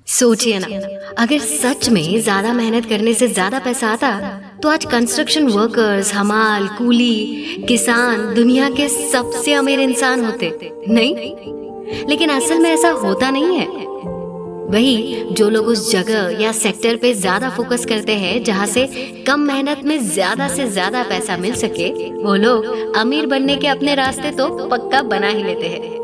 सोचिए ना, अगर सच में ज्यादा मेहनत करने से ज्यादा पैसा आता तो आज कंस्ट्रक्शन वर्कर्स, हमाल, कूली, किसान दुनिया के सबसे अमीर इंसान होते, नहीं? लेकिन असल में ऐसा होता नहीं है। वही जो लोग उस जगह या सेक्टर पे ज्यादा फोकस करते हैं जहाँ से कम मेहनत में ज्यादा से ज्यादा पैसा मिल सके, वो लोग अमीर बनने के अपने रास्ते तो पक्का बना ही लेते हैं।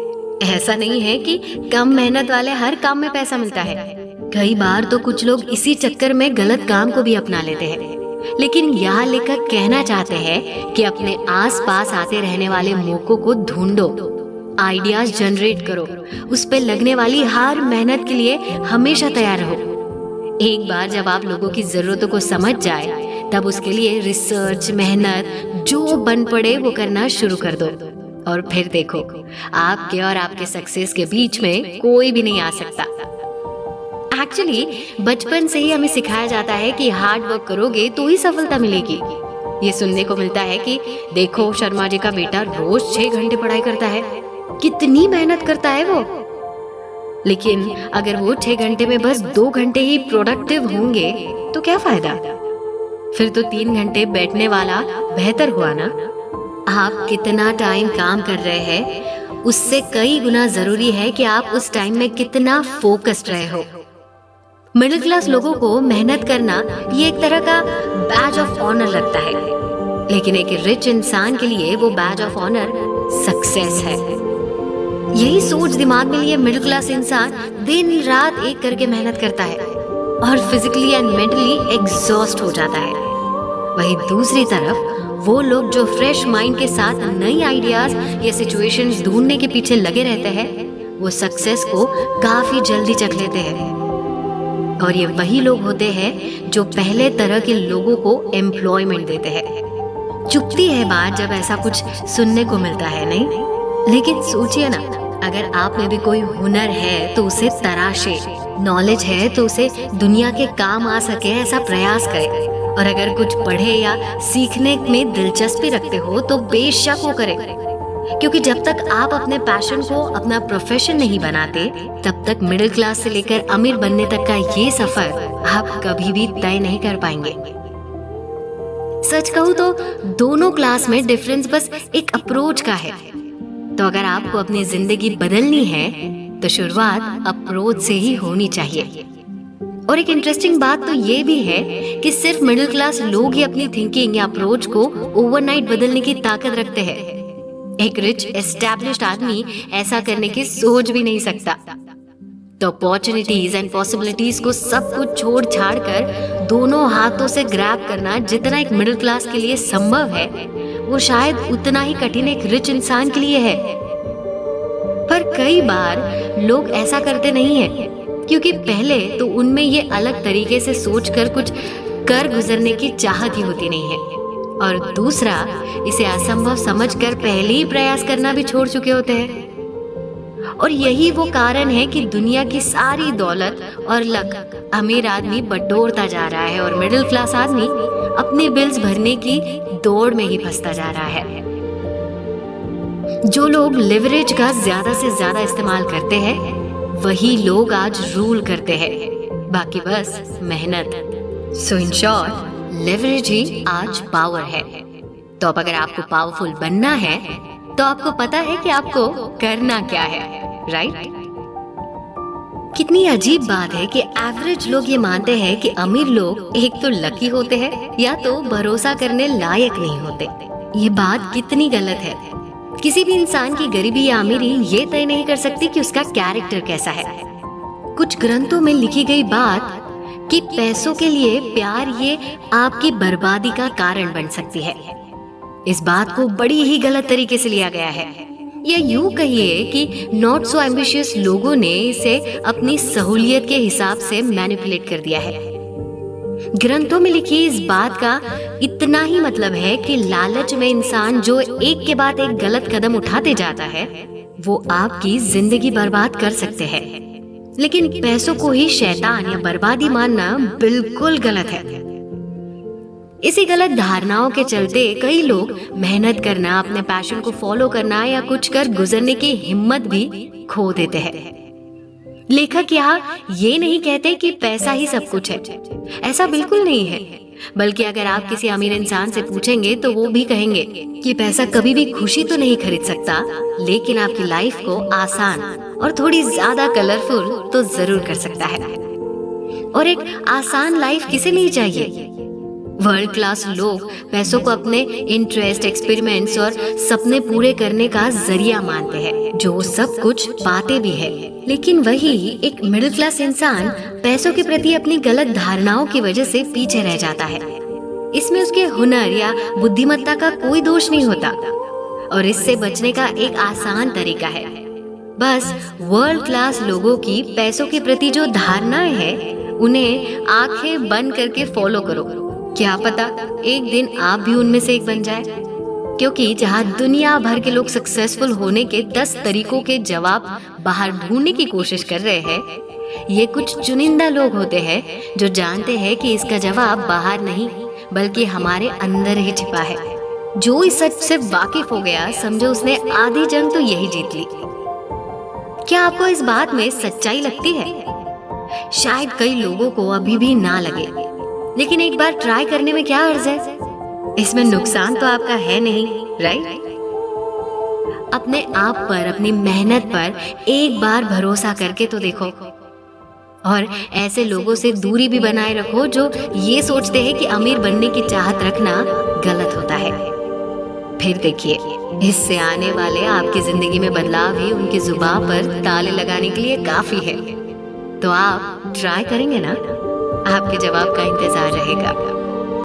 ऐसा नहीं है कि कम मेहनत वाले हर काम में पैसा मिलता है। कई बार तो कुछ लोग इसी चक्कर में गलत काम को भी अपना लेते हैं। लेकिन यहाँ लेखक कहना चाहते हैं कि अपने आसपास आते रहने वाले मौकों को ढूंढो, आइडियाज जनरेट करो, उस पे लगने वाली हर मेहनत के लिए हमेशा तैयार रहो। एक बार जब आप लोगों की जरूरतों को समझ जाए तब उसके लिए रिसर्च, मेहनत जो बन पड़े वो करना शुरू कर दो, और फिर देखो आपके और आपके सक्सेस के बीच में कोई भी नहीं आ सकता। एक्चुअली बचपन से ही हमें सिखाया जाता है कि हार्ड वर्क करोगे तो ही सफलता मिलेगी। ये सुनने को मिलता है कि देखो शर्मा जी का बेटा रोज 6 घंटे पढ़ाई करता है, कितनी मेहनत करता है वो। लेकिन अगर वो 6 घंटे में बस 2 घंटे ही प्रोडक्टिव होंगे तो क्या फायदा? फिर तो 3 घंटे बैठने वाला बेहतर हुआ ना। आप कितना टाइम काम कर रहे हैं उससे कई गुना जरूरी है कि आप उस टाइम में कितना फोकस्ड रहे हो। मिडिल क्लास लोगों को मेहनत करना ये एक तरह का बैज ऑफ ऑनर लगता है, लेकिन एक रिच इंसान के लिए वो बैज ऑफ ऑनर सक्सेस है। यही सोच दिमाग में लिए मिडिल क्लास इंसान दिन रात एक करके मेहनत करता है और फिजिकली एंड मेंटली एग्जॉस्ट हो जाता है। वही दूसरी तरफ वो लोग जो फ्रेश माइंड के साथ नई आइडियाज या सिचुएशंस ढूंढने के पीछे लगे रहते हैं, वो सक्सेस को काफी जल्दी चख लेते हैं। और ये वही लोग होते हैं जो पहले तरह के लोगों को एम्प्लॉयमेंट देते हैं। चुभती है बात जब ऐसा कुछ सुनने को मिलता है, नहीं? लेकिन सोचिए ना, अगर आप में भी कोई हुनर है तो उसे तराशे, नॉलेज है तो उसे दुनिया के काम आ सके ऐसा प्रयास करें। और अगर कुछ पढ़े या सीखने में दिलचस्पी रखते हो तो बेशक वो करें, क्योंकि जब तक आप अपने पैशन को अपना प्रोफेशन नहीं बनाते तब तक मिडिल क्लास से लेकर अमीर बनने तक का ये सफर आप कभी भी तय नहीं कर पाएंगे। सच कहूँ तो दोनों क्लास में डिफरेंस बस एक अप्रोच का है। तो अगर आपको अपनी जिंदगी बदलनी है तो शुरुआत अप्रोच से ही होनी चाहिए। और एक इंटरेस्टिंग बात तो ये भी है कि सिर्फ मिडिल क्लास लोग ही अपनी थिंकिंग या अप्रोच को ओवरनाइट बदलने की ताकत रखते हैं। एक रिच एस्टैब्लिश्ड आदमी ऐसा करने की सोच भी नहीं सकता। तो अपॉर्चुनिटीज एंड पॉसिबिलिटीज को सब कुछ छोड़ छाड़ कर दोनों हाथों से ग्रैब करना जितना एक मिडिल क्लास के लिए संभव है, वो शायद उतना ही कठिन एक रिच इंसान के लिए है। पर कई बार लोग ऐसा करते नहीं है, क्योंकि पहले तो उनमें ये अलग तरीके से सोचकर कुछ कर गुजरने की चाहत ही होती नहीं है, और दूसरा इसे असंभव समझकर पहले ही प्रयास करना भी छोड़ चुके होते हैं। और यही वो कारण है कि दुनिया की सारी दौलत और लक अमीर आदमी बटोरता जा रहा है और मिडिल क्लास आदमी अपने बिल्स भरने की दौड़ में ही फंसता जा रहा है। जो लोग लिवरेज का ज्यादा से ज्यादा इस्तेमाल करते हैं वही लोग आज रूल करते हैं, बाकी बस मेहनत। सो इन शॉर्ट, लेवरेज ही आज पावर है। तो अब अगर आपको पावरफुल बनना है तो आपको पता है कि आपको करना क्या है, राइट? कितनी अजीब बात है कि एवरेज लोग ये मानते हैं कि अमीर लोग एक तो लकी होते हैं या तो भरोसा करने लायक नहीं होते। ये बात कितनी गलत है। किसी भी इंसान की गरीबी या अमीरी ये तय नहीं कर सकती कि उसका कैरेक्टर कैसा है। कुछ ग्रंथों में लिखी गई बात कि पैसों के लिए प्यार ये आपकी बर्बादी का कारण बन सकती है, इस बात को बड़ी ही गलत तरीके से लिया गया है। या यूं कहिए कि नॉट सो एम्बिशियस लोगों ने इसे अपनी सहूलियत के हिसाब से मैनिपुलेट कर दिया है। ग्रंथों में लिखी इस बात का इतना ही मतलब है कि लालच में इंसान जो एक के बाद एक गलत कदम उठाते जाता है वो आपकी जिंदगी बर्बाद कर सकते हैं। लेकिन पैसों को ही शैतान या बर्बादी मानना बिल्कुल गलत है। इसी गलत धारणाओं के चलते कई लोग मेहनत करना, अपने पैशन को फॉलो करना या कुछ कर गुजरने की हिम्मत भी खो देते हैं। लेखक यहाँ ये नहीं कहते कि पैसा ही सब कुछ है, ऐसा बिल्कुल नहीं है। बल्कि अगर आप किसी अमीर इंसान से पूछेंगे तो वो भी कहेंगे कि पैसा कभी भी खुशी तो नहीं खरीद सकता, लेकिन आपकी लाइफ को आसान और थोड़ी ज्यादा कलरफुल तो जरूर कर सकता है। और एक आसान लाइफ किसे नहीं चाहिए? वर्ल्ड क्लास लोग पैसों को अपने इंटरेस्ट, एक्सपेरिमेंट्स और सपने पूरे करने का जरिया मानते हैं, जो सब कुछ पाते भी है। लेकिन वही एक मिडिल क्लास इंसान पैसों के प्रति अपनी गलत धारणाओं की वजह से पीछे रह जाता है। इसमें उसके हुनर या बुद्धिमत्ता का कोई दोष नहीं होता, और इससे बचने का एक आसान तरीका है। बस वर्ल्ड क्लास लोगों की पैसों के प्रति जो धारणाएं हैं, उन्हें आंखें बंद करके फॉलो करो। क्या पता एक दिन आप भी उनमें से एक बन जाए। क्योंकि जहाँ दुनिया भर के लोग सक्सेसफुल होने के 10 तरीकों के जवाब बाहर ढूंढने की कोशिश कर रहे हैं, ये कुछ चुनिंदा लोग होते हैं जो जानते हैं कि इसका जवाब बाहर नहीं बल्कि हमारे अंदर ही छिपा है। जो इस सच से वाकिफ हो गया, समझो उसने आधी जंग तो यही जीत ली। क्या आपको इस बात में सच्चाई लगती है? शायद कई लोगों को अभी भी ना लगे, लेकिन एक बार ट्राई करने में क्या अर्ज है? इसमें नुकसान तो आपका है नहीं, राइट? अपने आप पर, अपनी मेहनत पर एक बार भरोसा करके तो देखो, और ऐसे लोगों से दूरी भी बनाए रखो जो ये सोचते हैं कि अमीर बनने की चाहत रखना गलत होता है। फिर देखिए, इससे आने वाले आपकी जिंदगी में बदलाव ही उनकी जुबान पर ताले लगाने के लिए काफी है। तो आप ट्राई करेंगे ना? आपके जवाब का इंतजार रहेगा।